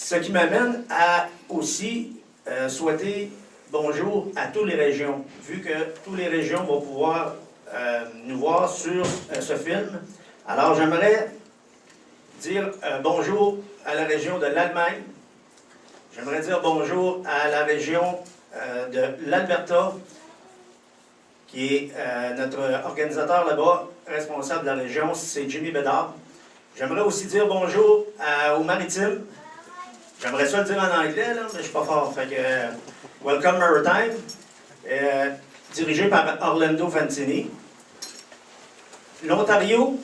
Ce qui m'amène à aussi souhaiter bonjour à toutes les régions, vu que toutes les régions vont pouvoir nous voir sur ce film. Alors, j'aimerais dire bonjour à la région de l'Allemagne. J'aimerais dire bonjour à la région de l'Alberta, qui est notre organisateur là-bas, responsable de la région, c'est Jimmy Bédard. J'aimerais aussi dire bonjour aux Maritimes. J'aimerais ça le dire en anglais, là, mais je ne suis pas fort. Fait que, Welcome Maritime, dirigé par Orlando Fantini. L'Ontario,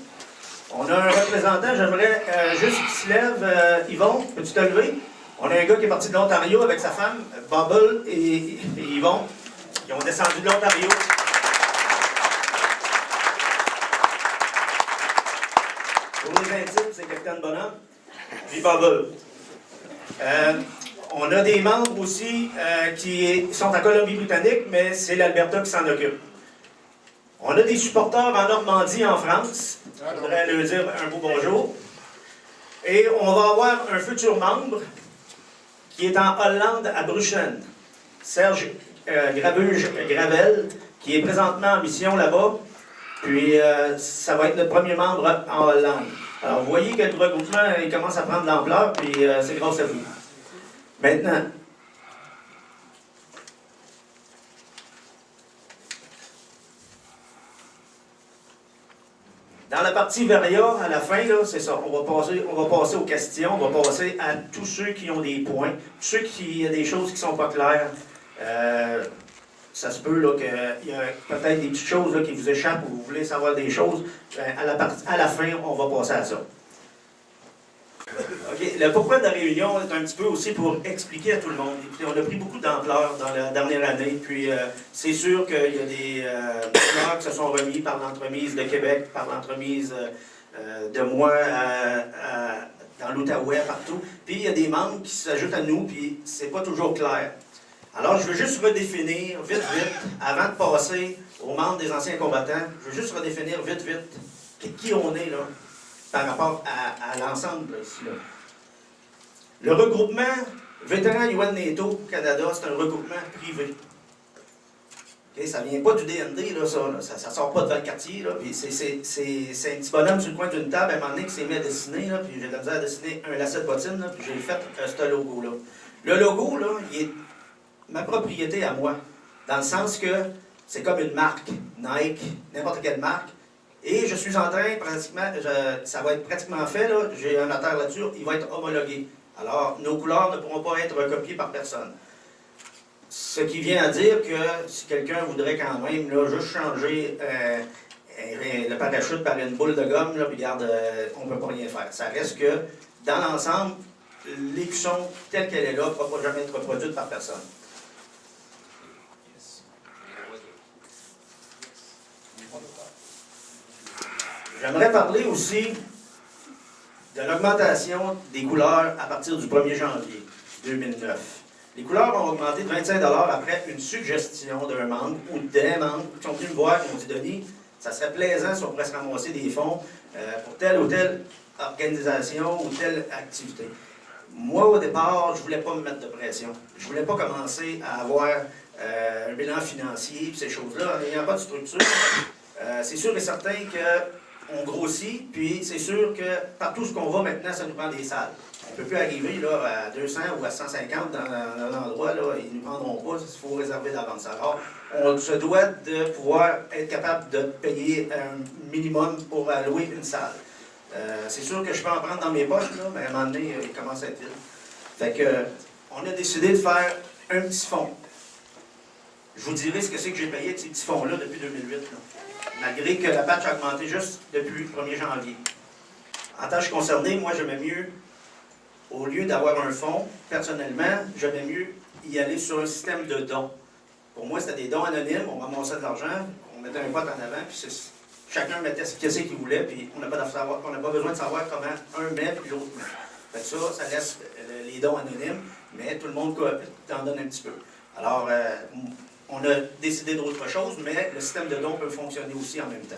on a un représentant, j'aimerais juste qu'il se lève. Yvon, peux-tu te lever? On a un gars qui est parti de l'Ontario avec sa femme, Bubble et Yvon, qui ont descendu de l'Ontario. Pour les intimes, c'est Capitaine Bonhomme, puis Bubble. On a des membres aussi qui sont en Colombie-Britannique, mais c'est l'Alberta qui s'en occupe. On a des supporters en Normandie, en France. Je voudrais leur dire un beau bonjour. Et on va avoir un futur membre qui est en Hollande, à Bruxelles. Serge Gravel, qui est présentement en mission là-bas. Puis, ça va être notre premier membre en Hollande. Alors, vous voyez que le regroupement il commence à prendre de l'ampleur, puis c'est grâce à vous. Maintenant, dans la partie Veria, à la fin, c'est ça, on va passer aux questions, on va passer à tous ceux qui ont des points, tous ceux qui ont des choses qui ne sont pas claires. Ça se peut qu'il y a peut-être des petites choses là, qui vous échappent ou vous voulez savoir des choses. À la fin, on va passer à ça. OK. Le pourquoi de la réunion est un petit peu aussi pour expliquer à tout le monde. Écoutez, on a pris beaucoup d'ampleur dans la dernière année, puis c'est sûr qu'il y a des fleurs qui se sont remis par l'entremise de Québec, par l'entremise de moi dans l'Outaouais, partout. Puis il y a des membres qui s'ajoutent à nous, puis c'est pas toujours clair. Alors, je veux juste redéfinir vite, avant de passer aux membres des anciens combattants, je veux juste redéfinir vite, qui on est, là, par rapport à l'ensemble, ici, là. Le regroupement vétéran UN-NATO Canada, c'est un regroupement privé. Okay? Ça ne vient pas du DND, là, ça ne sort pas de Valcartier, là, puis c'est un petit bonhomme sur le coin d'une table, à un moment donné, qui s'est mis à dessiner, là, puis j'ai de la misère à dessiner un lacet de bottine, là, puis j'ai fait ce logo-là. Le logo, là, il est ma propriété à moi, dans le sens que c'est comme une marque, Nike, n'importe quelle marque, et je suis en train, pratiquement, ça va être pratiquement fait, là, j'ai un notaire là-dessus, il va être homologué. Alors, nos couleurs ne pourront pas être recopiées par personne. Ce qui vient à dire que si quelqu'un voudrait quand même là, juste changer le parachute par une boule de gomme, là, puis regarde, on ne peut pas rien faire. Ça reste que, dans l'ensemble, l'écusson telle qu'elle est là ne pourra jamais être reproduite par personne. J'aimerais parler aussi de l'augmentation des couleurs à partir du 1er janvier 2009. Les couleurs ont augmenté de 25 $ après une suggestion d'un membre ou des membres qui sont venus me voir et qui m'ont dit « Denis, ça serait plaisant si on pourrait se ramasser des fonds pour telle ou telle organisation ou telle activité. » Moi, au départ, je ne voulais pas me mettre de pression. Je ne voulais pas commencer à avoir un bilan financier et ces choses-là en n'ayant pas de structure. C'est sûr et certain qu'on grossit, puis c'est sûr que partout ce qu'on va maintenant, ça nous prend des salles. On ne peut plus arriver là, à 200 ou à 150 dans un endroit, là, ils ne nous prendront pas, il faut réserver d'avance. Alors, on se doit de pouvoir être capable de payer un minimum pour louer une salle. C'est sûr que je peux en prendre dans mes poches, là, mais à un moment donné, il commence à être vide. Fait que, on a décidé de faire un petit fonds. Je vous dirai ce que c'est que j'ai payé avec ces petits fonds-là depuis 2008. Là. Malgré que la patch a augmenté juste depuis le 1er janvier. En tant que concerné, moi, j'aimais mieux, au lieu d'avoir un fonds, personnellement, j'aimais mieux y aller sur un système de dons. Pour moi, c'était des dons anonymes, on ramassait de l'argent, on mettait un pot en avant, puis chacun mettait ce qu'il voulait, puis on n'a pas besoin de savoir comment un met puis l'autre met. Fait que ça laisse les dons anonymes, mais tout le monde t'en donne un petit peu. Alors, on a décidé d'autre chose, mais le système de dons peut fonctionner aussi en même temps.